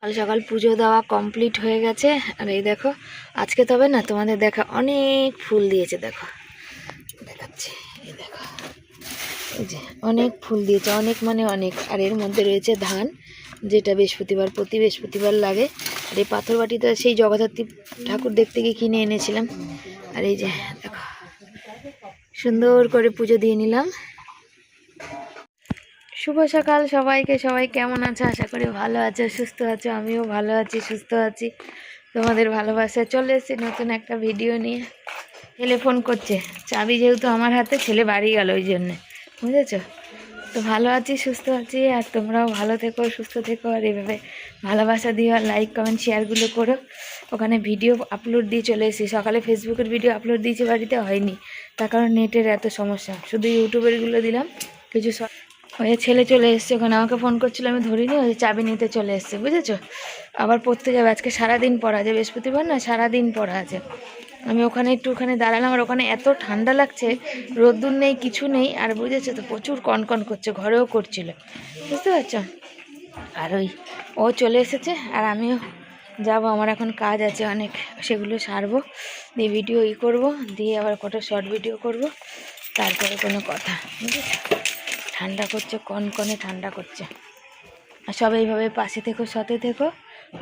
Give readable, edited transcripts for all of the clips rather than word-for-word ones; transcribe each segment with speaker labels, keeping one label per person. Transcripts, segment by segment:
Speaker 1: সকাল সকাল পুজো দেওয়া কমপ্লিট হয়ে গেছে। আর এই দেখো আজকে তবে না তোমাদের দেখা অনেক ফুল দিয়েছে, দেখো দেখাচ্ছি, এই দেখো এই যে অনেক ফুল দিয়েছে, অনেক মানে অনেক। আর এর মধ্যে রয়েছে ধান, যেটা বৃহস্পতিবার প্রতি বৃহস্পতিবার লাগে। আর এই পাথর বাটিটা সেই জগদ্ধাত্রী ঠাকুর দেখতে গিয়ে কিনে এনেছিলাম। আর এই যে দেখো সুন্দর করে পুজো দিয়ে নিলাম। শুভ সকাল সবাইকে। সবাই কেমন আছো? আশা করি ভালো আছো, সুস্থ আছো। আমিও ভালো আছি, সুস্থ আছি। তোমাদের ভালোবাসা চলে এসেছি নতুন একটা ভিডিও নিয়ে। ছেলে ফোন করছে, চাবি যেহেতু আমার হাতে, ছেলে বাড়ি গেল ওই জন্যে, বুঝেছো? তো ভালো আছি, সুস্থ আছি। আর তোমরাও ভালো থেকো, সুস্থ থেকো। আর এইভাবে ভালোবাসা দিও, আর লাইক কমেন্ট শেয়ারগুলো করো। ওখানে ভিডিও আপলোড দিয়ে চলে এসেছি। সকালে ফেসবুকের ভিডিও আপলোড দিয়েছি, বাড়িতে হয়নি, তার কারণ নেটের এত সমস্যা। শুধু ইউটিউবেরগুলো দিলাম কিছু। ওই ছেলে চলে এসছে, ওখানে আমাকে ফোন করছিল, আমি ধরিনি, ওই চাবি নিতে চলে এসছে, বুঝেছো? আবার পড়তে যাবে, আজকে সারাদিন পড়া আছে, বৃহস্পতিবার না, সারাদিন পড়া আছে। আমি ওখানে একটুখানি দাঁড়ালাম, আর ওখানে এত ঠান্ডা লাগছে, রোদ্দুর নেই, কিছু নেই। আর বুঝেছো তো, প্রচুর কনকন করছে, ঘরেও করছিল, বুঝতে পারছো? আর ও চলে এসেছে, আর আমিও যাব। আমার এখন কাজ আছে অনেক, সেগুলো সারবো, দিয়ে ভিডিও করবো, দিয়ে আবার কটা শর্ট ভিডিও করব, তারপরে কোনো কথা, বুঝেছো? ঠান্ডা করছে, কনকনে ঠান্ডা করছে। আর সবাই এইভাবে পাশে থেকো, সাথে থেকো,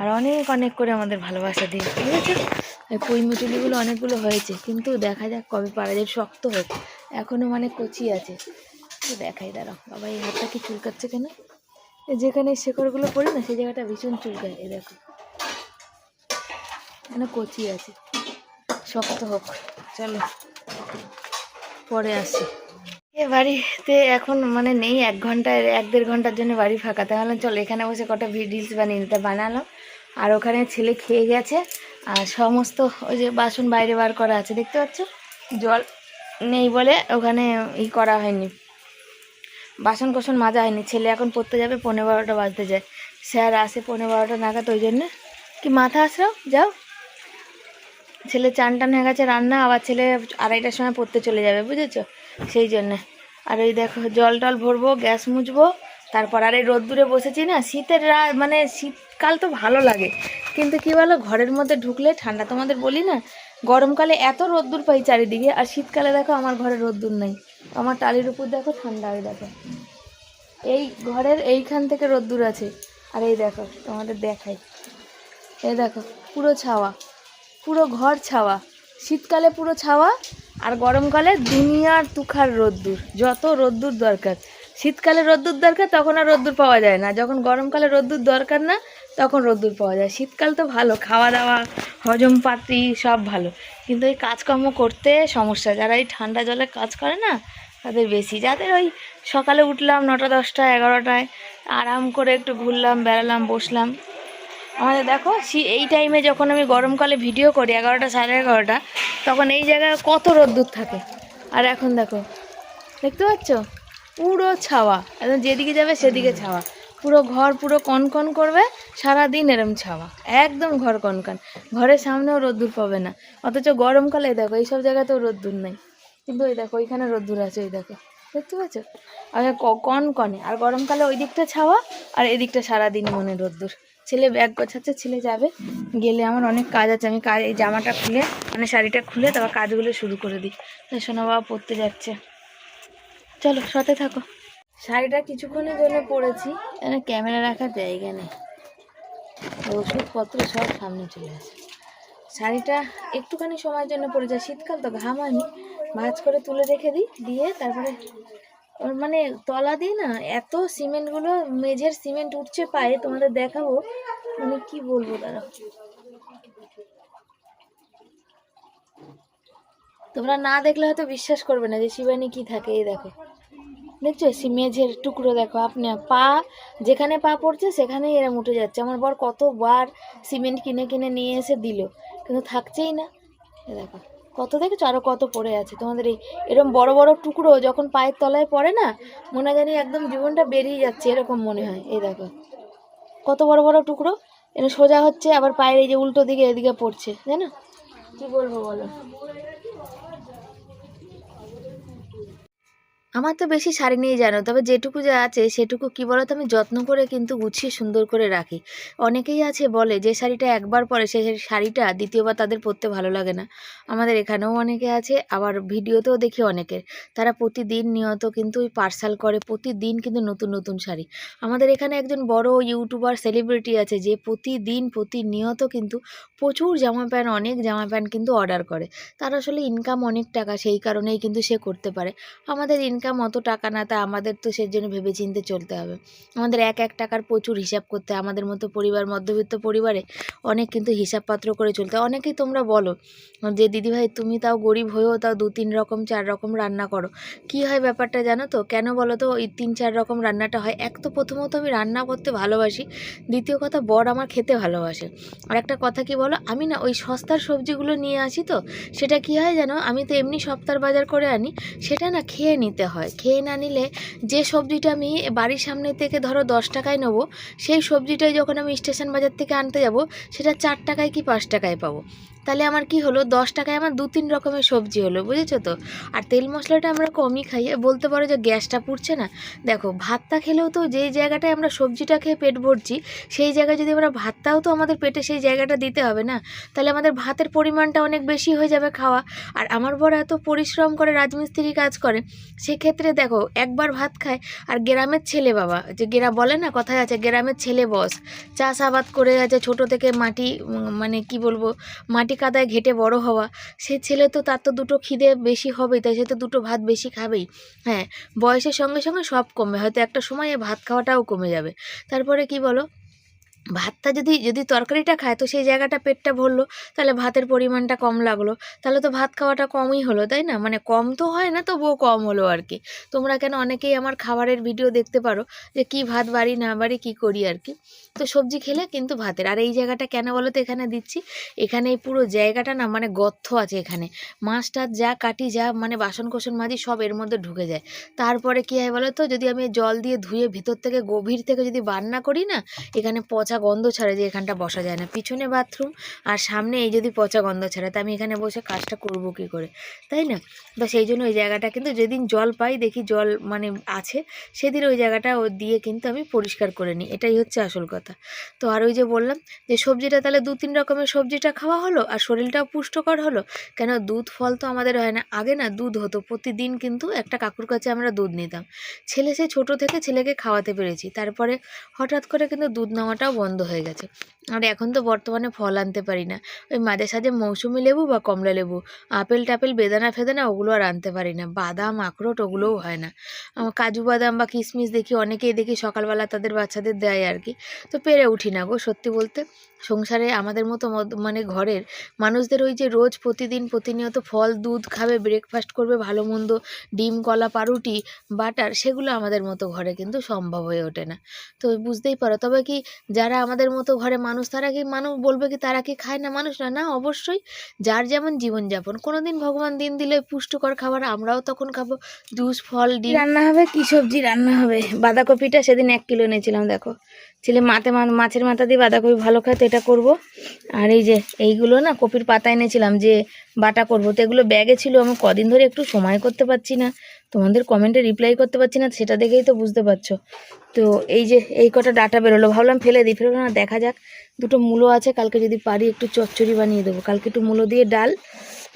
Speaker 1: আর অনেক অনেক করে আমাদের ভালোবাসা দিয়ে, বুঝেছো? এই পুঁই মিটুলিগুলো অনেকগুলো হয়েছে, কিন্তু দেখা যাক কবে পারা যায়। শক্ত হোক, এখনও মানে কচি আছে। তো দেখাই, দাঁড়াও বাবা, এই হাতটা কি চুলকাচ্ছে কেন? যেখানে শেকড়গুলো পড়ে না, সেই জায়গাটা ভীষণ চুলকায়। এই দেখো মানে কচি আছে, শক্ত হোক। চলো পরে আসি। বাড়িতে এখন মানে নেই, 1 ঘন্টায় 1-1.5 ঘন্টার জন্য বাড়ি ফাঁকা। তাহলে চলো এখানে বসে কটা রিলস বানিয়ে নিতে, বানালাম। আর ওখানে ছেলে খেয়ে গেছে, আর সমস্ত ওই যে বাসন বাইরে বার করা আছে, দেখতে পাচ্ছ? জল নেই বলে ওখানে করা হয়নি, বাসন কোসন মাজা হয়নি। ছেলে এখন পড়তে যাবে, 11:15 বাজতে যায়। স্যার আসে 11:15 নাগাদ, ওই জন্যে কি মাথা আসরাও যাও। ছেলে চান টান হয়ে গেছে, রান্না, আবার ছেলে 2:30টার সময় পড়তে চলে যাবে, বুঝেছো? সেই জন্যে। আর ওই দেখো জল টল ভরবো, গ্যাস মুছবো, তারপর আর এই রোদ্দুরে বসেছি না। শীতের মানে শীতকাল তো ভালো লাগে, কিন্তু কি বলো, ঘরের মধ্যে ঢুকলে ঠান্ডা। তোমাদের বলি না, গরমকালে এত রোদ্দুর পাই চারিদিকে, আর শীতকালে দেখো আমার ঘরে রোদ্দুর নাই। আমার টালির উপর দেখো ঠান্ডা, ওই দেখো এই ঘরের এইখান থেকে রোদ্দুর আছে। আর এই দেখো তোমাদের দেখাই, এই দেখো পুরো ছাওয়া, পুরো ঘর ছাওয়া। শীতকালে পুরো ছাওয়া, আর গরমকালে দুনিয়ার তুখার রোদ্দুর, যত রোদ্দুর দরকার। শীতকালে রোদ্দুর দরকার, তখন আর রোদ্দুর পাওয়া যায় না। যখন গরমকালে রোদ্দুর দরকার না, তখন রোদ্দুর পাওয়া যায়। শীতকাল তো ভালো, খাওয়া দাওয়া, হজম পাতি সব ভালো, কিন্তু এই কাজকর্ম করতে সমস্যা। যারা এই ঠান্ডা জলে কাজ করে না, তাদের বেশি। যাদের ওই সকালে উঠলাম 9টা 10টা 11টায়, আরাম করে একটু ঘুরলাম, বেড়ালাম, বসলাম। আমাদের দেখো এই টাইমে যখন আমি গরমকালে ভিডিও করি, 11টা 11:30, তখন এই জায়গায় কত রোদ্দুর থাকে। আর এখন দেখো, দেখতে পাচ্ছ পুরো ছাওয়া, একদম যেদিকে যাবে সেদিকে ছাওয়া। পুরো ঘর পুরো কনকন করবে, সারাদিন এরম ছাওয়া, একদম ঘর কনকন। ঘরের সামনেও রোদ্দুর পাবে না। অথচ গরমকালে দেখো এইসব জায়গাতেও রোদ্দুর নেই, কিন্তু ওই দেখো ওইখানে রোদ্দুর আছে, ওই দেখো, দেখতে পাচ্ছ? আর কনকনে। আর গরমকালে ওই দিকটা ছাওয়া, আর এদিকটা সারাদিন মনে রোদ্দুর। ছেলে ব্যাগ গোছাচ্ছে, ছেলে যাবে, গেলে আমার অনেক কাজ আছে। আমি এই জামাটা খুলে, মানে শাড়িটা খুলে, তারপর কাজগুলো শুরু করে দিই। সোনা বাবা পড়তে যাচ্ছে, চলো সাথে থাকো। শাড়িটা কিছুক্ষণের জন্য পরেছি, এখানে ক্যামেরা রাখার জায়গা নেই, ওষুধপত্র সব সামনে চলে আসে। শাড়িটা একটুখানি সময়ের জন্য পরে যায়, শীতকাল তো ঘাম হয়নি, ভাঁজ করে তুলে রেখে দিই, দিয়ে তারপরে ওর মানে তলা দিয়ে না এত সিমেন্টগুলো, মেঝের সিমেন্ট উঠছে পায়ে, তোমাদের দেখাবো, মানে কি বলবো। দাঁড়া, তোমরা না দেখলে হয়তো বিশ্বাস করবে না যে শিবানী কি থাকে। এই দেখো, দেখছো মেঝের টুকরো, দেখো আপনি, পা যেখানে পা পড়ছে সেখানেই এরম উঠে যাচ্ছে। আমার বর কতবার সিমেন্ট কিনে কিনে নিয়ে এসে দিল, কিন্তু থাকছেই না। দেখো কত, দেখেছো আরো কত পড়ে আছে। তোমাদের এরকম বড় বড় টুকরো যখন পায়ের তলায় পড়ে না, মনে জানি একদম জীবনটা বেরিয়ে যাচ্ছে, এরকম মনে হয়। এই দেখো কত বড় বড় টুকরো, এটা সোজা হচ্ছে, আবার পায়ের এই যে উল্টো দিকে এদিকে পড়ছে, জানো কি বলবো বলো। আমার তো বেশি শাড়ি নেই জানো, তবে যেটুকু যা আছে সেটুকু কি বলো তো আমি যত্ন করে কিন্তু গুছিয়ে সুন্দর করে রাখি। অনেকেই আছে বলে যে শাড়িটা একবার পরে সেই শাড়িটা দ্বিতীয়বার তাদের পরতে ভালো লাগে না। আমাদের এখানেও অনেকে আছে, আবার ভিডিওতেও দেখি অনেকের, তারা প্রতিদিন নিয়ত কিন্তু ওই পার্সাল করে, প্রতিদিন কিন্তু নতুন নতুন শাড়ি। আমাদের এখানে একজন বড় ইউটিউবার সেলিব্রিটি আছে যে প্রতিদিন প্রতিনিয়ত কিন্তু প্রচুর জামা প্যান্ট, অনেক জামা প্যান্ট কিন্তু অর্ডার করে। তার আসলে ইনকাম অনেক টাকা, সেই কারণেই কিন্তু সে করতে পারে। আমাদের ইনকাম অত টাকা না, তা আমাদের তো সেই জন্য ভেবেচিন্তে চলতে হবে। আমাদের এক এক টাকার প্রচুর হিসাব করতে হয়। আমাদের মতো পরিবার, মধ্যবিত্ত পরিবারে অনেক কিন্তু হিসাবপত্র করে চলতে হয়। অনেকেই তোমরা বলো যে দিদিভাই তুমি তাও গরিব হয়েও তাও 2-3 রকম 4 রকম রান্না করো। কি হয় ব্যাপারটা জানো তো? কেন বলো তো ওই 3-4 রকম রান্নাটা হয়? এক তো প্রথমত আমি রান্না করতে ভালোবাসি, দ্বিতীয় কথা বর আমার খেতে ভালোবাসে। আর একটা কথা কি বলো, আমি না ওই সস্তার সবজিগুলো নিয়ে আসি, তো সেটা কি হয় জানো, আমি তো এমনি সপ্তাহের বাজার করে আনি, সেটা না খেয়ে নিতে হয়। খেয়ে না নিলে যে সবজিটা আমি বাড়ির সামনে থেকে ধরো 10 টাকায় নেবো, সেই সবজিটাই যখন আমি স্টেশন বাজার থেকে আনতে যাব সেটা 4 টাকায় কি 5 টাকায় পাবো। তাহলে আমার কি হলো, 10 টাকায় আমার 2-3 রকমের সবজি হলো, বুঝেছো তো? আর তেল মশলাটা আমরা কমই খাই। বলতে পারো যে গ্যাসটা পুড়ছে না। দেখো ভাতটা খেলেও তো যেই জায়গাটায় আমরা সবজিটা খেয়ে পেট ভরছি, সেই জায়গায় যদি আমরা ভাতটাও তো আমাদের পেটে সেই জায়গাটা দিতে হবে না? তাহলে আমাদের ভাতের পরিমাণটা অনেক বেশি হয়ে যাবে খাওয়া। আর আমার বড় এত পরিশ্রম করে, রাজমিস্ত্রি কাজ করে, সেক্ষেত্রে দেখো একবার ভাত খায়। আর গ্রামের ছেলে বাবা, যে বলে না কথায় আছে, গ্রামের ছেলে বস, চাষাবাদ করে আছে ছোট থেকে, মাটি মানে কি বলবো, মাটি কাদায় ঘেটে বড় হওয়া, সে ছেলে তো তার তো দুটো খিদে বেশি হবেই, তাই সে তো দুটো ভাত বেশি খাবেই। হ্যাঁ, বয়সের সঙ্গে সঙ্গে সব কমবে, হয়তো একটা সময় ভাত খাওয়াটাও কমে যাবে। তারপরে কি বলো, ভাতটা যদি তরকারিটা খায় তো সেই জায়গাটা পেটটা ভরলো, তাহলে ভাতের পরিমাণটা কম লাগলো, তাহলে তো ভাত খাওয়াটা কমই হলো, তাই না? মানে কম তো হয় না, তবুও কম হলো আর কি। তোমরা কেন অনেকেই আমার খাবারের ভিডিও দেখতে পারো যে কি ভাত বাড়ি না বাড়ি কী করি আর কি। তো সবজি খেলে কিন্তু ভাতের, আর এই জায়গাটা কেন বলো তো এখানে দিচ্ছি, এখানে এই পুরো জায়গাটা না মানে গর্ত আছে এখানে, মাছ টাছ যা কাটি, যা মানে বাসন কোসন মাজি সব এর মধ্যে ঢুকে যায়। তারপরে কী হয় বলো তো, যদি আমি জল দিয়ে ধুয়ে ভিতর থেকে গভীর থেকে যদি বান্না করি না, এখানে পচা গন্ধ ছাড়ে, যে এখানটা বসা যায় না। পিছনে বাথরুম আর সামনে এই যদি পচা গন্ধ ছাড়ে, তা আমি এখানে বসে কাজটা করবো কী করে, তাই না? তো সেই জন্য ওই জায়গাটা কিন্তু যেদিন জল পাই, দেখি জল মানে আছে, সেদিন ওই জায়গাটা দিয়ে কিন্তু আমি পরিষ্কার করে নিই, এটাই হচ্ছে আসল কথা। তো আর ওই যে বললাম যে সবজিটা তাহলে 2-3 রকমের সবজিটা খাওয়া হলো, আর শরীরটাও পুষ্টকর হলো। কেন, দুধ ফল তো আমাদের হয় না। আগে না দুধ হতো প্রতিদিন, কিন্তু একটা কাকুর কাছে আমরা দুধ নিতাম। ছেলে সে ছোটো থেকে ছেলেকে খাওয়াতে পেরেছি, তারপরে হঠাৎ করে কিন্তু দুধ নেওয়াটাও বন্ধ হয়ে গেছে। আর এখন তো বর্তমানে ফল আনতে পারি না, ওই মাঝে সাঝে মৌসুমি লেবু বা কমলা লেবু, আপেল টাপেল বেদানা ফেদানা ওগুলো আর আনতে পারি না, বাদাম আখরোট ওগুলোও হয় না। কাজু বাদাম বা কিশমিশ দেখি অনেকেই দেখি সকালবেলা তাদের বাচ্চাদের দেয় আর কি, তো পেরে উঠি না গো সত্যি বলতে। সংসারে আমাদের মতো মানে ঘরের মানুষদের ওই যে রোজ প্রতিদিন প্রতিনিয়ত ফল দুধ খাবে, ব্রেকফাস্ট করবে ভালো মন্দ, ডিম কলা পাউরুটি বাটার, সেগুলো আমাদের মতো ঘরে কিন্তু সম্ভব হয়ে ওঠে না। তো বুঝতেই পারো। তবে কি যারা আমাদের মতো ঘরে মানুষ, তারা কি মানুষ বলবে কি তারা কি খায় না মানুষ? না, না অবশ্যই, যার যেমন জীবনযাপন। কোনো দিন ভগবান দিন দিলে পুষ্টিকর খাবার আমরাও তখন খাবো, জুস ফল ডিম। রান্না হবে কি সবজি রান্না হবে, বাঁধাকপিটা সেদিন 1 কিলো এনেছিলাম, দেখো ছেলে মাছের মাথা দিয়ে বাঁধাকপি ভালো খায়, তো এটা করবো। আর এই যে এইগুলো না কপির পাতা এনেছিলাম যে বাটা করবো, তো এগুলো ব্যাগে ছিল, আমি কদিন ধরে একটু সময় করতে পারছি না, তোমাদের কমেন্টে রিপ্লাই করতে পারছি না, সেটা দেখেই তো বুঝতে পারছো। তো এই যে এই কটা ডাটা বেরোলো, ভাবলাম ফেলে দিই, ফেরোলো না, দেখা যাক। দুটো মূলো আছে, কালকে যদি পারি একটু চচ্চড়ি বানিয়ে দেবো, কালকে একটু মূলো দিয়ে ডাল,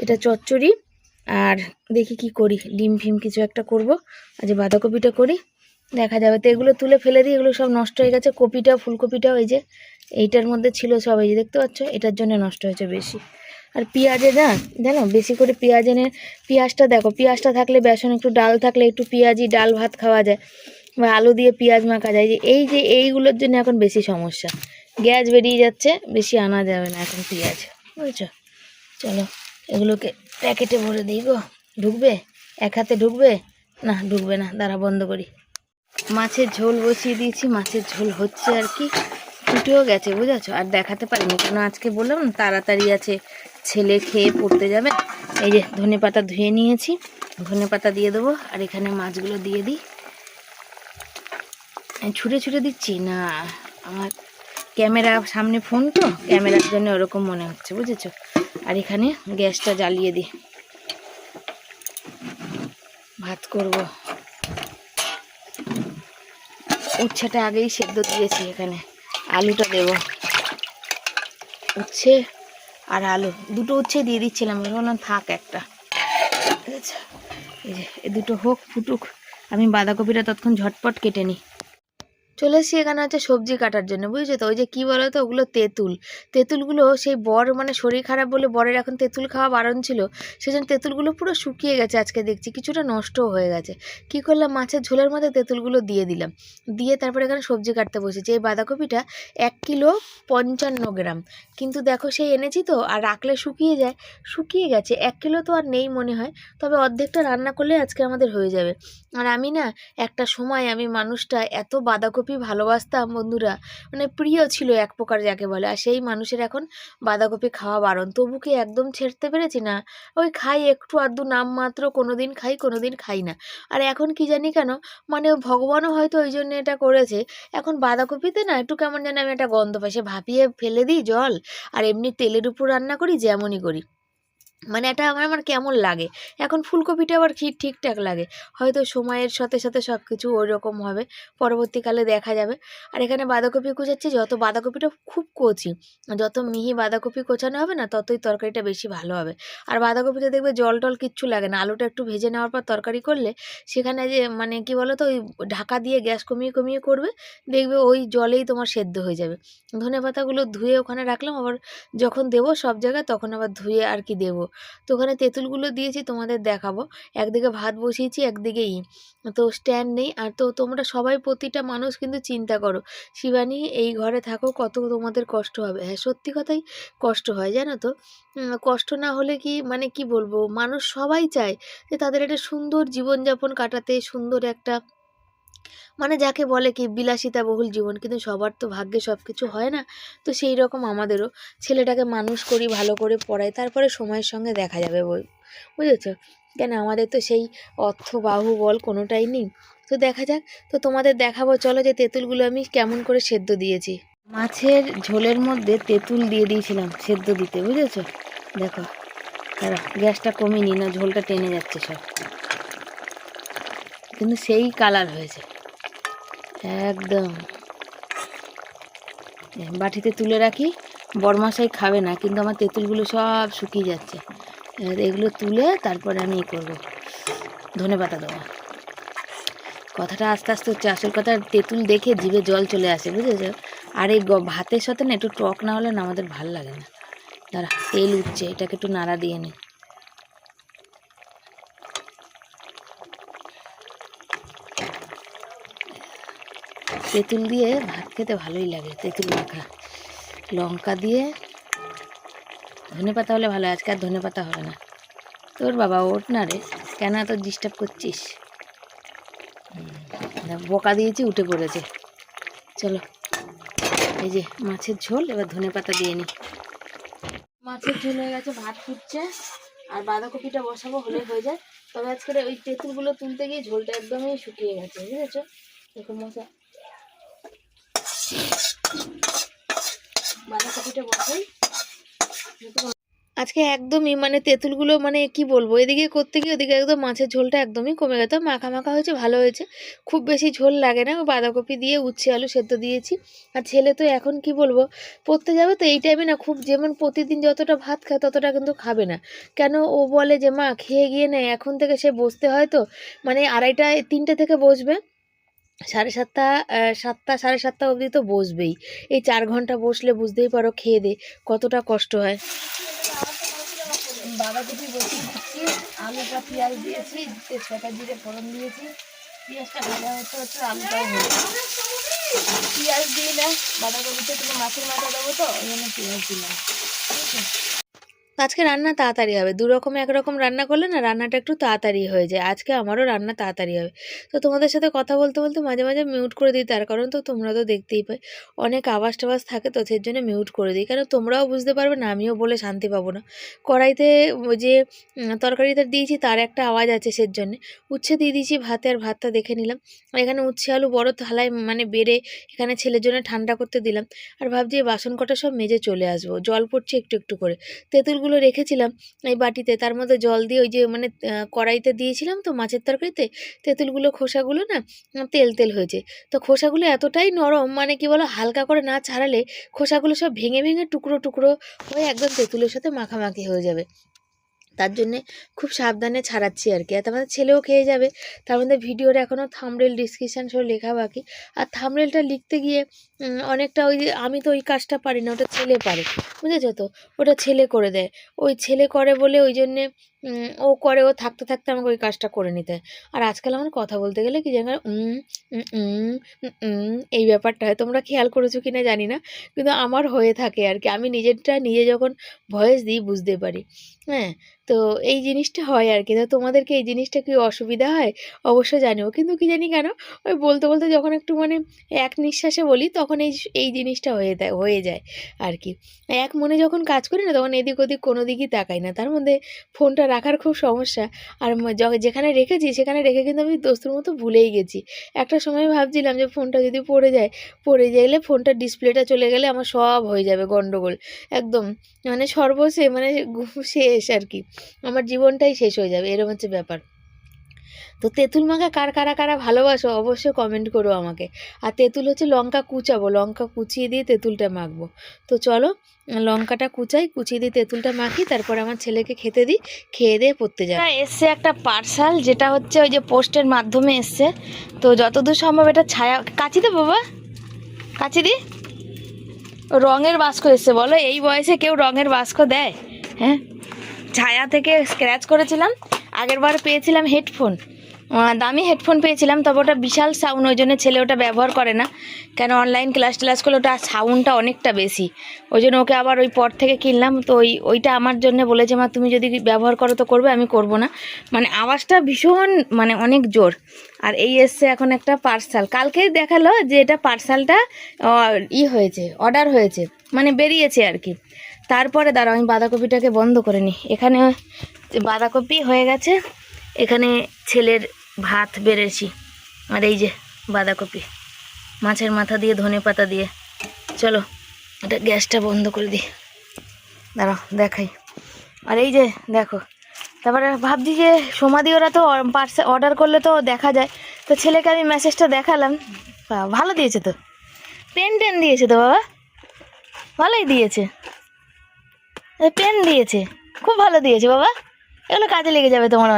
Speaker 1: এটা চচ্চড়ি। আর দেখি কি করি, ডিম ফিম কিছু একটা করব, আজ বাঁধাকপিটা করি, দেখা যাবে। তো এগুলো তুলে ফেলে দিই, এগুলো সব নষ্ট হয়ে গেছে। কপিটা ফুলকপিটাও এই যে এইটার মধ্যে ছিল সব, এই যে দেখতে পাচ্ছ, এটার জন্য নষ্ট হয়েছে বেশি। আর পেঁয়াজে না জানো বেশি করে পেঁয়াজ এনে, পেঁয়াজটা দেখো, পেঁয়াজটা থাকলে বেসন, একটু ডাল থাকলে একটু পেঁয়াজি ডাল ভাত খাওয়া যায়, বা আলু দিয়ে পেঁয়াজ মাখা যায়। যে এইগুলোর জন্য এখন বেশি সমস্যা, গ্যাস বেরিয়ে যাচ্ছে, বেশি আনা যাবে না এখন পেঁয়াজ, বুঝছো? চলো এগুলোকে প্যাকেটে ভরে দিই গো। ঢুকবে এক হাতে, ঢুকবে না, ঢুকবে না, দাঁড়া বন্ধ করি। মাছের ঝোল বসিয়ে দিয়েছি, মাছের ঝোল হচ্ছে আর কি, ফুটেও গেছে বুঝেছো। আর দেখাতে পারিনি কেন, আজকে বললাম না তাড়াতাড়ি আছে, ছেলে খেয়ে পড়তে যাবে। এই যে ধনেপাতা ধুয়ে নিয়েছি, ধনেপাতা দিয়ে দেবো, আর এখানে মাছগুলো দিয়ে দিই। ছুঁড়ে ছুঁড়ে দিচ্ছি না, আমার ক্যামেরা সামনে, ফোন তো ক্যামেরার জন্য ওরকম মনে হচ্ছে, বুঝেছো। আর এখানে গ্যাসটা জ্বালিয়ে দিই, ভাত করব। উচ্ছেটা আগেই সেদ্ধ দিয়েছি, এখানে আলুটা দেব। উচ্ছে আর আলু দুটো উচ্ছে দিয়ে দিচ্ছিলাম, বললাম থাক একটা, ঠিক আছে। এই যে এই দুটো হোক, ফুটুক, আমি বাঁধাকপিটা ততক্ষণ ঝটপট কেটে নিই। চলে এসেছি এখানে হচ্ছে সবজি কাটার জন্য, বুঝেছো তো। ওই যে কী বলো তো, ওগুলো তেঁতুলগুলো সেই বর মানে শরীর খারাপ বলে বরের এখন তেঁতুল খাওয়া বারণ ছিল, সেজন্য তেঁতুলগুলো পুরো শুকিয়ে গেছে। আজকে দেখছি কিছুটা নষ্টও হয়ে গেছে। কি করলাম, মাছের ঝোলের মধ্যে তেঁতুলগুলো দিয়ে দিলাম, দিয়ে তারপরে এখানে সবজি কাটতে বসেছি। এই বাঁধাকপিটা 1 কিলো 55 গ্রাম, কিন্তু দেখো সেই এনেছি তো, আর রাখলে শুকিয়ে গেছে। 1 কিলো তো আর নেই মনে হয়, তবে অর্ধেকটা রান্না করলে আজকে আমাদের হয়ে যাবে। আর আমি না একটা সময় আমি মানুষটা এত বাঁধাকপি ভালোবাসতাম বন্ধুরা, মানে প্রিয় ছিল এক প্রকার যাকে বলে। আর সেই মানুষের এখন বাঁধাকপি খাওয়া বারণ, তবু কি একদম ছেড়তে পেরেছি না। ওই খাই একটু আধটু নামমাত্র, কোনো দিন খাই কোনো দিন খাই না। আর এখন কি জানি কেন, মানে ভগবানও হয়তো ওই জন্য এটা করেছে, এখন বাঁধাকপিতে না একটু কেমন যেন আমি একটা গন্ধ পাই। সে ভাপিয়ে ফেলে দিই জল, আর এমনি তেলের উপর রান্না করি যেমনই করি, মানে এটা আমার কেমন লাগে। এখন ফুলকপিটা আবার ঠিকঠাক লাগে, হয়তো সময়ের সাথে সাথে সব কিছু ওই রকম হবে, পরবর্তীকালে দেখা যাবে। আর এখানে বাঁধাকপি কুচাচ্ছি, যত বাঁধাকপিটা খুব কচি, যত মিহি বাঁধাকপি কোচানো হবে না ততই তরকারিটা বেশি ভালো হবে। আর বাঁধাকপিতে দেখবে জল টল কিচ্ছু লাগে না, আলুটা একটু ভেজে নেওয়ার পর তরকারি করলে সেখানে যে মানে কি বলো তো, ওই ঢাকা দিয়ে গ্যাস কমিয়ে কমিয়ে করবে, দেখবে ওই জলেই তোমার সেদ্ধ হয়ে যাবে। ধনেপাতাগুলো ধুয়ে ওখানে রাখলাম, আবার যখন দেবো সব জায়গায় তখন আবার ধুয়ে আর কি দেবো। তো ওখানে তেঁতুলগুলো দিয়েছি, তোমাদের দেখাবো। একদিকে ভাত বসিয়েছি, একদিকে তো স্ট্যান্ড নেই। আর তো তোমরা সবাই প্রতিটা মানুষ কিন্তু চিন্তা করো, শিবানী এই ঘরে থাকো, কত তোমাদের কষ্ট হবে। হ্যাঁ সত্যি কথাই কষ্ট হয়, জানো তো। কষ্ট না হলে কি মানে কি বলবো, মানুষ সবাই চায় যে তাদের একটা সুন্দর জীবনযাপন কাটাতে, সুন্দর একটা মানে যাকে বলে কি বিলাসিতা বহুল জীবন, কিন্তু সবার তো ভাগ্যে সব কিছু হয় না। তো সেই রকম আমাদেরও ছেলেটাকে মানুষ করি, ভালো করে পড়াই, তারপরে সময়ের সঙ্গে দেখা যাবে বুঝেছো। কেন আমাদের তো সেই অর্থ বাহুবল কোনোটাই নেই। তো দেখা যাক। তো তোমাদের দেখাবো, চলো যে তেঁতুলগুলো আমি কেমন করে সেদ্ধ দিয়েছি। মাছের ঝোলের মধ্যে তেঁতুল দিয়ে দিয়েছিলাম সেদ্ধ দিতে, বুঝেছো। দেখো তারা গ্যাসটা কমিয়ে না, ঝোলটা টেনে যাচ্ছে সব, কিন্তু সেই কালার হয়েছে একদম। বাটিতে তুলে রাখি, বড়মশাই খাবে না, কিন্তু আমার তেঁতুলগুলো সব শুকিয়ে যাচ্ছে। এগুলো তুলে তারপরে আমি করবো, ধনেপাতা দেবো। কথাটা আস্তে আস্তে হচ্ছে, আসল কথা তেঁতুল দেখে জিভে জল চলে আসে, বুঝেছো। আর এই ভাতের সাথে না একটু টক না হলে না আমাদের ভাল লাগে না। দাঁড়া, তেল উঠছে, এটাকে একটু নাড়া দিয়ে নি। তেঁতুল দিয়ে ভাত খেতে ভালোই লাগে, তেঁতুল মাখা, লঙ্কা দিয়ে। ধনেপাতা হলে ভালো, আজকে আর ধনেপাতা হবে না। তোর বাবা ওঠ না রে, কেন এত ডিস্টার্ব করছিস। বোকা দিয়েছি, উঠে পড়েছে। চলো, এই যে মাছের ঝোল, এবার ধনেপাতা দিয়ে নি। মাছের ঝোল হয়ে গেছে, ভাত ফুটছে, আর বাঁধাকপিটা বসাবো, হলে হয়ে যায়। তবে আজকে ওই তেঁতুলগুলো তুলতে গিয়ে ঝোলটা একদমই শুকিয়ে গেছে, বুঝেছো। দেখো মশা, বাঁধাকপিটা বসাই। আজকে একদমই মানে তেঁতুলগুলো মানে কি বলবো, এদিকে করতে গিয়ে ওদিকে একদম মাছের ঝোলটা একদমই কমে গেছে। মাখা মাখা হয়েছে, ভালো হয়েছে, খুব বেশি ঝোল লাগে না। বাঁধাকপি দিয়ে উচ্ছে আলু সেদ্ধ দিয়েছি। আর ছেলে তো এখন কি বলবো, পড়তে যাবে তো এই টাইমে না, খুব যেমন প্রতিদিন যতটা ভাত খায় ততটা কিন্তু খাবে না। কেন ও বলে যে মা খেয়ে গিয়ে নেয়, এখন থেকে সে বসতে হয় তো, মানে 2:30 3টে থেকে বসবে, 7:30 7টা 7:30 অবধি তো বসবেই। এই 4 ঘন্টা বসলে বুঝতেই পারো খেয়ে দে কতটা কষ্ট হয়। বাঁধাকপি বসিয়ে দিচ্ছি, আলুটা পেঁয়াজ দিয়েছি, তেজপাতা জিরে ফোড়ন দিয়েছি, পেঁয়াজটা ভাজা হতে হচ্ছে, আলুটাও হয়েছে। পেঁয়াজ দিয়ে না বাঁধাকপিতে, তুমি মাছের মাথা দেবো তো ওই জন্য পেঁয়াজ দিলাম, ঠিক আছে। আজকে রান্না তাড়াতাড়ি হবে, দুরকম একরকম রান্না করলে না রান্নাটা একটু তাড়াতাড়ি হয়ে যায়। আজকে আমারও রান্না তাড়াতাড়ি হবে। তো তোমাদের সাথে কথা বলতে বলতে মাঝে মাঝে মিউট করে দিই, তার কারণ তো তোমরা তো দেখতেই পাই অনেক আওয়াজ টাওয়াজ থাকে, তো সেই জন্য মিউট করে দিই, কারণ তোমরাও বুঝতে পারবে না, আমিও বলে শান্তি পাবো না। কড়াইতে যে তরকারিটা দিয়েছি তার একটা আওয়াজ আছে, সেই জন্যে। উচ্ছে দিয়ে দিয়েছি ভাতে, আর ভাতটা দেখে নিলাম। আর এখানে উচ্ছে আলু বড় থালায় মানে বেড়ে এখানে ছেলের জন্য ঠান্ডা করতে দিলাম। আর ভাবছি বাসন কটা সব মেজে চলে আসবো, জল পড়ছে একটু একটু করে। তেঁতুলগুলো তেঁতুলগুলো রেখেছিলাম এই বাটিতে, তার মধ্যে জল দিয়ে ওই যে মানে কড়াইতে দিয়েছিলাম তো মাছের তরকারিতে, তেঁতুলগুলো খোসাগুলো না তেল তেল হয়েছে। তো খোসাগুলো এতটাই নরম, মানে কি বলো, হালকা করে না ছাড়ালে খোসাগুলো সব ভেঙে ভেঙে টুকরো টুকরো হয়ে একদম তেঁতুলের সাথে মাখামাখি হয়ে যাবে। তার জন্যে খুব সাবধানে ছাড়াচ্ছি আর কি। আর আমাদের ছেলেও খেয়ে যাবে। তার মধ্যে ভিডিওর এখনও থাম্বনেল ডিসক্রিপশান সব লেখা বাকি। আর থাম্বনেলটা লিখতে গিয়ে অনেকটা ওই যে আমি তো ওই কাজটা পারি না, ওটা ছেলে পারে, বুঝেছো তো, ওটা ছেলে করে দেয়। ওই ছেলে করে বলে ওই জন্যে ও করে, ও থাকতে থাকতে আমাকে ওই কাজটা করে নিতে হয়। আর আজকাল আমার কথা বলতে গেলে কি জানো, এই ব্যাপারটা হয়, তোমরা খেয়াল করেছো কিনা জানি না, কিন্তু আমার হয়ে থাকে আর কি। আমি নিজেরটা নিজে যখন ভয়েস দিই বুঝতে পারি। হ্যাঁ, তো এই জিনিসটা হয় আর কি। তো তোমাদেরকে এই জিনিসটা কি অসুবিধা হয় অবশ্যই জানিও, কিন্তু কি জানি কেন ওই বলতে বলতে যখন একটু মানে এক নিঃশ্বাসে বলি তখন এই জিনিসটা হয়ে যায় আর কি। এক মনে যখন কাজ করি না তখন এদিক ওদিক কোনো দিকই তাকাই না। তার মধ্যে ফোনটা রাখার খুব সমস্যা। আর যেখানে রেখেছি সেখানে রেখে কিন্তু আমি দোস্তুর মতো ভুলেই গেছি। একটা সময় ভাবছিলাম যে ফোনটা যদি পড়ে গেলে ফোনটার ডিসপ্লেটা চলে গেলে আমার সব হয়ে যাবে গন্ডগোল, একদম মানে সর্বশেষ মানে শেষ আর কি, আমার জীবনটাই শেষ হয়ে যাবে, এরকম হচ্ছে ব্যাপার। তো তেঁতুল মাখা কারা ভালোবাসো অবশ্যই কমেন্ট করো আমাকে। আর তেঁতুল হচ্ছে লঙ্কা কুচাবো, লঙ্কা কুচিয়ে দিয়ে তেঁতুলটা মাখবো। তো চলো লঙ্কাটা কুচিয়ে দিয়ে তেঁতুলটা মাখি, তারপর আমার ছেলেকে খেতে দিই, খেয়ে দিয়ে পড়তে যাই। এসছে একটা পার্সেল, যেটা হচ্ছে ওই যে পোস্টের মাধ্যমে এসছে। তো যতদূর সম্ভব এটা ছায়া, কাচি দে বাবা, কাচি দি। রঙের বাস্ক এসছে, বলো এই বয়সে কেউ রঙের বাস্ক দেয়? হ্যাঁ, ছায়া থেকে স্ক্র্যাচ করেছিলাম। আগেরবার পেয়েছিলাম হেডফোন, দামি হেডফোন পেয়েছিলাম, তবে ওটা বিশাল সাউন্ড, ওই জন্য ছেলে ওটা ব্যবহার করে না। কেন অনলাইন ক্লাস করলে ওটা সাউন্ডটা অনেকটা বেশি, ওই জন্য ওকে আবার ওই পর থেকে কিনলাম। তো ওইটা আমার জন্য বলেছে, মা তুমি যদি ব্যবহার করো তো করবে, আমি করব না, মানে আওয়াজটা ভীষণ মানে অনেক জোর। আর এই এসছে এখন একটা পার্সেল, কালকেই দেখালো যে এটা পার্সেলটা হয়েছে, অর্ডার হয়েছে, মানে বেরিয়েছে আর কি। তারপরে দাঁড়াও আমি বাঁধাকপিটাকে বন্ধ করে নিই। এখানে বাঁধাকপি হয়ে গেছে, এখানে ছেলের ভাত বেড়েছি, আর এই যে বাঁধাকপি মাছের মাথা দিয়ে ধনেপাতা দিয়ে। চলো এটা গ্যাসটা বন্ধ করে দিই, দাঁড়াও দেখাই। আর এই যে দেখো, তারপরে ভাবছি যে সমাধি ওরা তো পার্সেল অর্ডার করলে তো দেখা যায়, তো ছেলেকে আমি মেসেজটা দেখালাম। ভালো দিয়েছে তো, পেন দিয়েছে তো বাবা, ভালোই দিয়েছে, পেন দিয়েছে, খুব ভালো দিয়েছে বাবা, এগুলো কাজে লেগে যাবে তোমার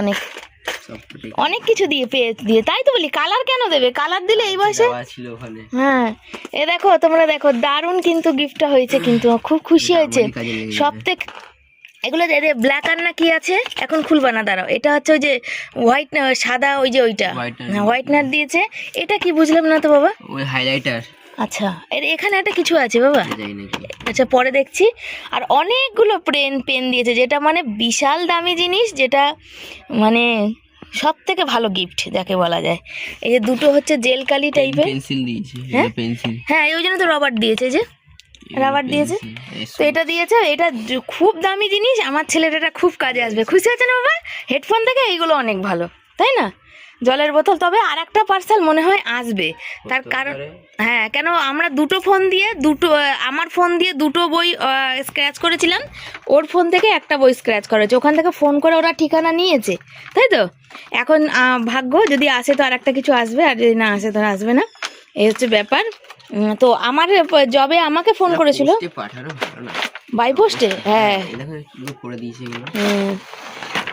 Speaker 1: অনেক কিছু দিয়ে। তাই তো বলি, কালার কেন দেবে, কালার দিলে এই বয়সে। হ্যাঁ, এ দেখো তোমরা দেখো, দারুণ কিন্তু গিফটটা হয়েছে, কিন্তু খুব খুশি হয়েছে সব থেকে। এগুলো ব্ল্যাক আর না কি আছে, এখন খুলবা না, দাঁড়াও। এটা হচ্ছে ওই যে হোয়াইট সাদা, ওই যে ওইটা হোয়াইটনার দিয়েছে। এটা কি বুঝলাম না তো বাবা,
Speaker 2: ওই হাইলাইটার।
Speaker 1: আচ্ছা, এখানে একটা কিছু আছে বাবা, আচ্ছা পরে দেখছি। আর অনেকগুলো পেন দিয়েছে, যেটা মানে বিশাল দামি জিনিস, যেটা মানে সব থেকে ভালো গিফট যাকে বলা যায়। এই যে দুটো হচ্ছে জেল কালি টাইপের
Speaker 2: পেন্সিল দিয়েছে, পেন্সিল,
Speaker 1: হ্যাঁ ওই জন্য তো রবার দিয়েছে, যে রাবার দিয়েছে। তো এটা দিয়েছে, এটা খুব দামি জিনিস, আমার ছেলের এটা খুব কাজে আসবে। খুশি আছে না বাবা? হেডফোন থেকে এইগুলো অনেক ভালো, তাই না? জলের বোতল, তবে আর একটা পার্সেল মনে হয় আসবে, তার কারণ হ্যাঁ, কেন আমরা আমার ফোন দিয়ে দুটো বই স্ক্র্যাচ করেছিলাম, ওর ফোন থেকে একটা বই স্ক্র্যাচ করেছে, ওখান থেকে ফোন করে ওরা ঠিকানা নিয়েছে, তাই তো। এখন ভাগ্য, যদি আসে তো আর একটা কিছু আসবে, আর যদি না আসে তো আসবে না, এই হচ্ছে ব্যাপার। তো আমার জবে আমাকে ফোন করেছিল বাই পোস্টে, হ্যাঁ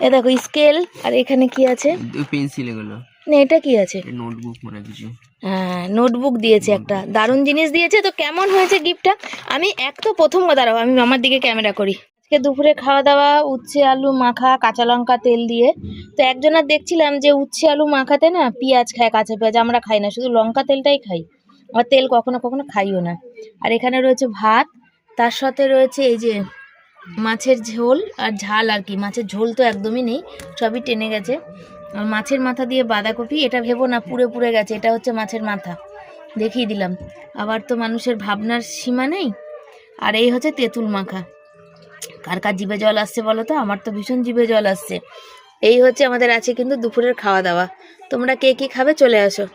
Speaker 1: এ দেখো স্কেল, আর এখানে কি আছে,
Speaker 2: পেন্সিল, এগুলো
Speaker 1: না এটা কি আছে,
Speaker 2: নোটবুক মানে কিছু,
Speaker 1: হ্যাঁ নোটবুক দিয়েছে, একটা দারুণ জিনিস দিয়েছে। তো কেমন হয়েছে গিফটটা, আমি প্রথম দাঁড়াও আমি আমার দিকে ক্যামেরা করি। আজকে দুপুরে খাওয়া দাওয়া উচ্ছে আলু মাখা, কাঁচা লঙ্কা তেল দিয়ে। তো একজনের দেখছিলাম যে উচ্ছে আলু মাখাতে না পেঁয়াজ খায়, কাঁচা পেঁয়াজ, আমরা খাই না, শুধু লঙ্কা তেলটাই খাই, আর তেল কখনো খাইও না। আর এখানে রয়েছে ভাত, তার সাথে রয়েছে এই যে মাছের ঝোল আর ঝাল আর কি, মাছের ঝোল তো একদমই নেই, সবই টেনে গেছে। আর মাছের মাথা দিয়ে বাঁধাকপি, এটা ভেবো না পুড়ে গেছে, এটা হচ্ছে মাছের মাথা, দেখিয়ে দিলাম। আবার তো মানুষের ভাবনার সীমা নেই। আর এই হচ্ছে তেঁতুল মাখা। কার কার জিভে জল আসছে বলো তো, আমার তো ভীষণ জিভে জল আসছে। এই হচ্ছে আমাদের আছে কিন্তু দুপুরের খাওয়া দাওয়া। তোমরা কে কী খাবে চলে আসো।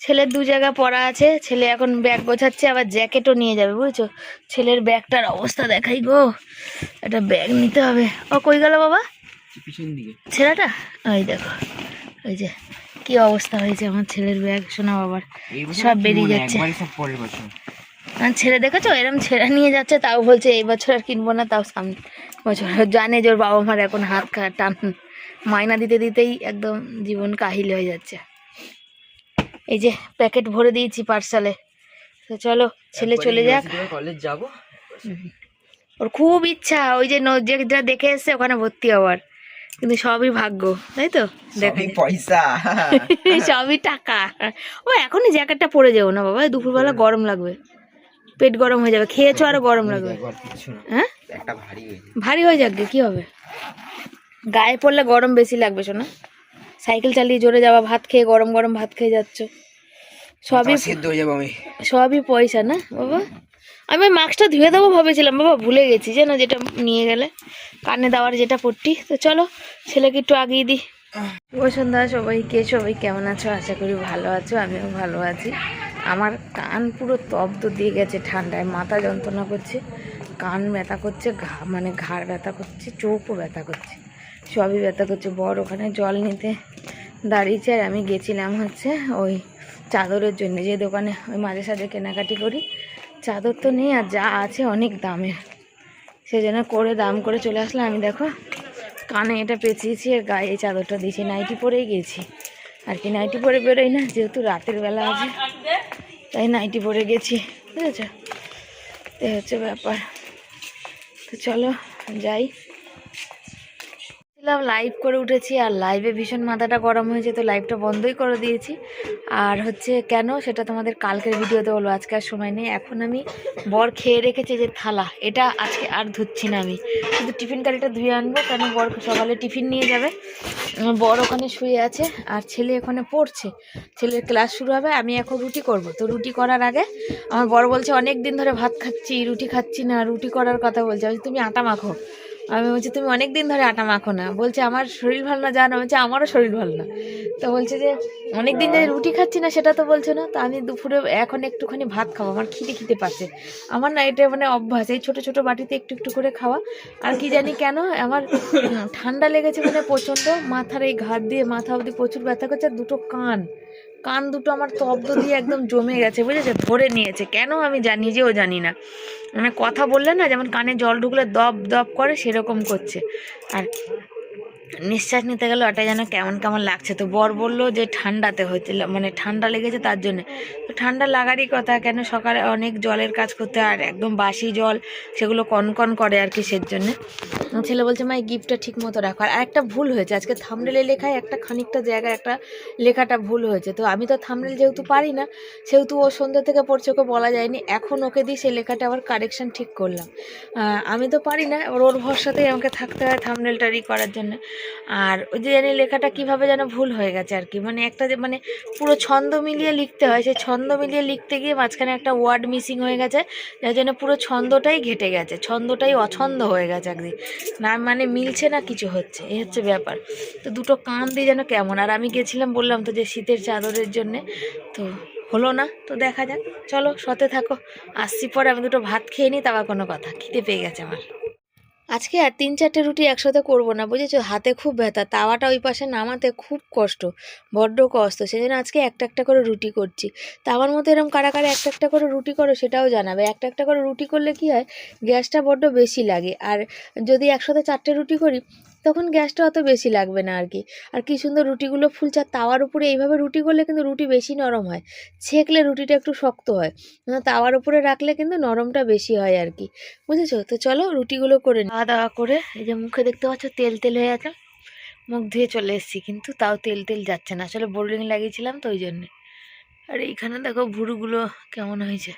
Speaker 1: ছেলের 2 জায়গা পড়া আছে, ছেলে এখন ব্যাগ গোছাচ্ছে, আবার জ্যাকেটও নিয়ে যাবে বুঝেছো। ছেলের ব্যাগটার অবস্থা দেখাই গো, একটা ব্যাগ নিতে হবে। ও কই গেল বাবা
Speaker 2: পিছন দিকে
Speaker 1: ছেলেটা? ওই দেখো, ওই যে কি অবস্থা হয়েছে আমার ছেলের ব্যাগ, শোনা বাবার সব বেরিয়ে যাচ্ছে।
Speaker 2: সব পরের বছর।
Speaker 1: আর ছেলে দেখেছো এরম ছেঁড়া নিয়ে যাচ্ছে, তাও বলছে এই বছর আর কিনবো না, তাও সামনে বছর। জানে যে ওর বাবা মার এখন হাত টান মাইনা দিতে দিতেই একদম জীবন কাহিল হয়ে যাচ্ছে। এই যে প্যাকেট ভরে দিয়েছি পার্সালে। তো চলো ছেলে চলে যাক।
Speaker 2: কলেজ যাব।
Speaker 1: ওর খুব ইচ্ছা ওই যে যেটা দেখে এসছে ওখানে ভর্তি হওয়ার, কিন্তু সবই ভাগ্য, তাই তো? দেখা যাক।
Speaker 2: পয়সা
Speaker 1: সবই টাকা। ও এখনই জ্যাকেটটা পরে যাবো না বাবা, দুপুরবেলা গরম লাগবে, পেট গরম হয়ে যাবে, খেয়েছো আরো গরম লাগবে। হ্যাঁ
Speaker 2: একটা ভারী হয়ে যায়।
Speaker 1: ভারী হয়ে যাক গে, কি হবে, গায়ে পড়লে গরম বেশি লাগবে শোনা। সাইকেল চালিয়ে জোরে যাওয়া, ভাত খেয়ে গরম গরম ভাত খেয়ে যাচ্ছ, সবই
Speaker 2: সেদ্ধ হয়ে যাবো আমি।
Speaker 1: সবই পয়সা না বাবা। আমি ওই মাস্কটা ধুয়ে দেবো ভেবেছিলাম বাবা, ভুলে গেছি যেন, যেটা নিয়ে গেলে কানে দেওয়ার যেটা পট্টি। তো চলো ছেলেকে একটু আগিয়ে দিই। বসুন্ধরা সবাই কেমন আছো? আশা করি ভালো আছো, আমিও ভালো আছি। আমার কান পুরো তব্দ দিয়ে গেছে ঠান্ডায়, মাথা যন্ত্রণা করছে, কান ব্যথা করছে, মানে ঘাড় ব্যথা করছে, চোখও ব্যথা করছে, সবই ব্যথা করছে। বর ওখানে জল নিতে দাঁড়িয়েছে, আর আমি গেছিলাম হচ্ছে ওই চাদরের জন্য, যে দোকানে ওই মাঝে সাঝে কেনাকাটি করি। চাদর তো নেই, আর যা আছে অনেক দামের, সেই জন্য করে দাম করে চলে আসলাম। আমি দেখো কানে এটা পেঁচিয়েছি, আর গায়ে এই চাদরটা দিয়েছি, নাইটি পরেই গেছি আর কি। নাইটি পরে বেরোই না, যেহেতু রাতের বেলা আছে তাই নাইটি পরে গেছি, বুঝেছ? এই হচ্ছে ব্যাপার। তো চলো যাই। লাইভ করে উঠেছি, আর লাইভে ভীষণ মাথাটা গরম হয়েছে, তো লাইভটা বন্ধই করে দিয়েছি। আর হচ্ছে কেন সেটা তোমাদের কালকের ভিডিওতে বলবো, আজকে আর সময় নেই। এখন আমি বর খেয়ে রেখেছে যে থালা, এটা আজকে আর ধুচ্ছি না, আমি শুধু টিফিন কারিটা ধুয়ে আনবো, কেন বর সকালে টিফিন নিয়ে যাবে। বর ওখানে শুয়ে আছে, আর ছেলে ওখানে পড়ছে, ছেলের ক্লাস শুরু হবে। আমি এখন রুটি করব, তো রুটি করার আগে আমার বর বলছে অনেক দিন ধরে ভাত খাচ্ছি, রুটি খাচ্ছি না, রুটি করার কথা বলছে। আমি তুমি আটা মাখো। আমি বলছি তুমি অনেক দিন ধরে আটা মাখো না, বলছে আমার শরীর ভালো না, জানো? বলছে আমারও শরীর ভালো না। তো বলছে যে অনেক দিন ধরে রুটি খাচ্ছি না, সেটা তো বলছো না। তো আমি দুপুরে এখন একটুখানি ভাত খাবো, আমার খিদে পাচ্ছে। আমার না এটা মানে অভ্যাস, এই ছোটো ছোটো বাটিতে একটু একটু করে খাওয়া। আর কি জানি কেন আমার ঠান্ডা লেগেছে মানে প্রচণ্ড, মাথার এই ঘাট দিয়ে মাথা অবধি প্রচুর ব্যথা করছে। আর দুটো কান দুটো আমার তব্দ দিয়ে একদম জমে গেছে, বুঝেছে, ধরে নিয়েছে কেন আমি নিজেও জানি না। মানে কথা বললে না যেমন কানে জল ঢুকলে দপ দপ করে, সেরকম করছে। আর নিঃশ্বাস নিতে গেলে ওটা যেন কেমন কেমন লাগছে। তো বর বললো যে ঠান্ডাতে হয়েছিল, মানে ঠান্ডা লেগেছে তার জন্য। তো ঠান্ডা লাগারই কথা, কেন সকালে অনেক জলের কাজ করতে, আর একদম বাসি জল, সেগুলো কনকন করে আর কি, সের জন্যে। ছেলে বলছে মা এই গিফটটা ঠিক মতো রাখো। আর একটা ভুল হয়েছে আজকে, থাম্বনেলে লেখায় একটা খানিকটা জায়গায় একটা লেখাটা ভুল হয়েছে। তো আমি তো থাম্বনেল যেহেতু পারি না, সেহেতু ও সন্ধ্যা থেকে পড়ছে, ওকে বলা যায়নি। এখন ওকে দিই সেই লেখাটা আবার কারেকশন ঠিক করলাম। আমি তো পারি না, ওর ভরসাতেই আমাকে থাকতে হয় থাম্বনেলটা করার জন্য। আর ওই যে জানি লেখাটা কীভাবে যেন ভুল হয়ে গেছে আর কি, মানে একটা যে মানে পুরো ছন্দ মিলিয়ে লিখতে হয়, সেই ছন্দ মিলিয়ে লিখতে গিয়ে মাঝখানে একটা ওয়ার্ড মিসিং হয়ে গেছে, যার জন্য পুরো ছন্দটাই ঘেটে গেছে, ছন্দটাই অছন্দ হয়ে গেছে একদিন, না মানে মিলছে না কিছু হচ্ছে, এই হচ্ছে ব্যাপার। তো দুটো কান দিয়ে যেন কেমন। আর আমি গেছিলাম বললাম তো যে শীতের চাদরের জন্যে, তো হলো না। তো দেখা যাক, চলো সতে থাকো, আসছি পরে। আমি দুটো ভাত খেয়ে নিই, তারপর কোনো কথা, খিদে পেয়ে গেছে আমার। আজকে আর 3-4টে রুটি একসাথে করবো না, বুঝেছো, হাতে খুব ব্যথা, তাওয়াটা ওই পাশে নামাতে খুব কষ্ট, বড্ড কষ্ট, সেই জন্য আজকে একটা একটা করে রুটি করছি। তা আমার মতো এরকম কারা কারা একটা একটা করে রুটি করো সেটাও জানাবে। একটা একটা করে রুটি করলে কি হয়, গ্যাসটা বড্ড বেশি লাগে, আর যদি একসাথে 4টে রুটি করি তখন গ্যাসটা অত বেশি লাগবে না আর কি। আর কি সুন্দর রুটিগুলো ফুলছে, আর তাওয়ার উপরে এইভাবে রুটি করলে কিন্তু রুটি বেশি নরম হয়, ছেঁকলে রুটিটা একটু শক্ত হয়, তাওয়ার উপরে রাখলে কিন্তু নরমটা বেশি হয় আর কি, বুঝেছো? তো চলো রুটিগুলো করে খাওয়া দাওয়া করে, এই যে মুখে দেখতে পাচ্ছ তেল তেল হয়ে আছে, মুখ ধুয়ে চলে এসেছি, কিন্তু তাও তেল তেল যাচ্ছে না, আসলে বোল্ডিং লাগিয়েছিলাম তো ওই জন্যে। আর এইখানে দেখো ভুরুগুলো কেমন হয়েছে,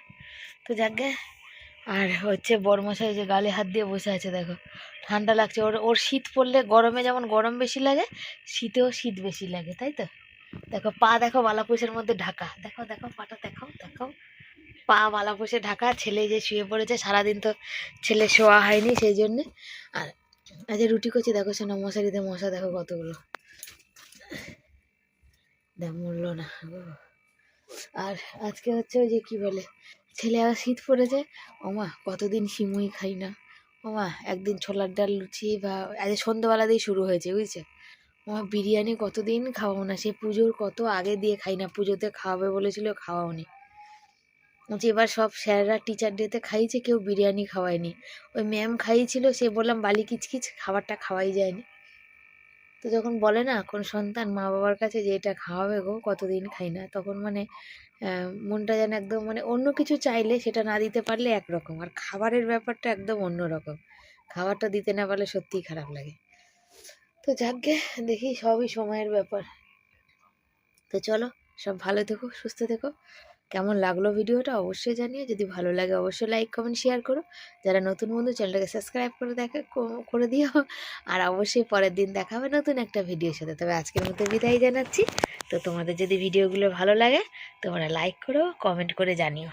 Speaker 1: তো যাকে। আর হচ্ছে বরমশাই যে গালে হাত দিয়ে বসে আছে, দেখো ঠান্ডা লাগছে ওর। ওর শীত পড়লে গরমে যেমন গরম বেশি লাগে, শীতেও শীত বেশি লাগে, তাই তো? দেখো পা দেখো বালাপোষের মধ্যে ঢাকা, দেখো দেখো পাটা দেখাও দেখাও, পা বালাপোষে ঢাকা। ছেলে যে শুয়ে পড়েছে, সারাদিন তো ছেলে শোয়া হয়নি সেই জন্যে। আর আজ রুটি করছি, দেখো শোনা মশারিতে মশা দেখো কতগুলো, দেখ মরলো না গো। আর আজকে হচ্ছে ওই যে কি বলে, ছেলে আর শীত পড়েছে, ওমা কতদিন সিমুই খাই না, ওমা একদিন ছোলার ডাল লুচি বা আজ সন্ধ্যাবেলাতেই শুরু হয়েছে বুঝছে, ওমা বিরিয়ানি কতদিন খাওয়াও না, সে পুজোর কত আগে দিয়ে খাই না, পুজোতে খাওয়াবে বলেছিল খাওয়াওনি। যে এবার সব স্যাররা টিচার ডেতে খাইয়েছে, কেউ বিরিয়ানি খাওয়ায়নি, ওই ম্যাম খাইয়েছিল, সে বললাম বালি কিচকিচ খাবারটা খাওয়াই যায়নি। তো যখন বলে না কোন সন্তান মা বাবার কাছে যে এটা খাওয়াবে গো কতদিন খাই না, তখন মানে মনটা যেন একদম মানে অন্য কিছু চাইলে সেটা না দিতে পারলে একরকম, আর খাবারের ব্যাপারটা একদম অন্যরকম, খাবারটা দিতে না পারলে সত্যিই খারাপ লাগে। তো যাকগে, দেখি সবই সময়ের ব্যাপার। তো চলো, সব ভালো থেকো, সুস্থ থেকো। কেমন লাগলো ভিডিওটা অবশ্যই জানিও, যদি ভালো লাগে অবশ্যই লাইক কমেন্ট শেয়ার করো, যারা নতুন বন্ধু চ্যানেলটাকে সাবস্ক্রাইব করে করে দিও। আর অবশ্যই পরের দিন দেখা হবে নতুন একটা ভিডিওর সাথে। তবে আজকের মতো বিদায় জানাচ্ছি। তো তোমাদের যদি ভিডিওগুলো ভালো লাগে তোমরা লাইক করো, কমেন্ট করে জানিও।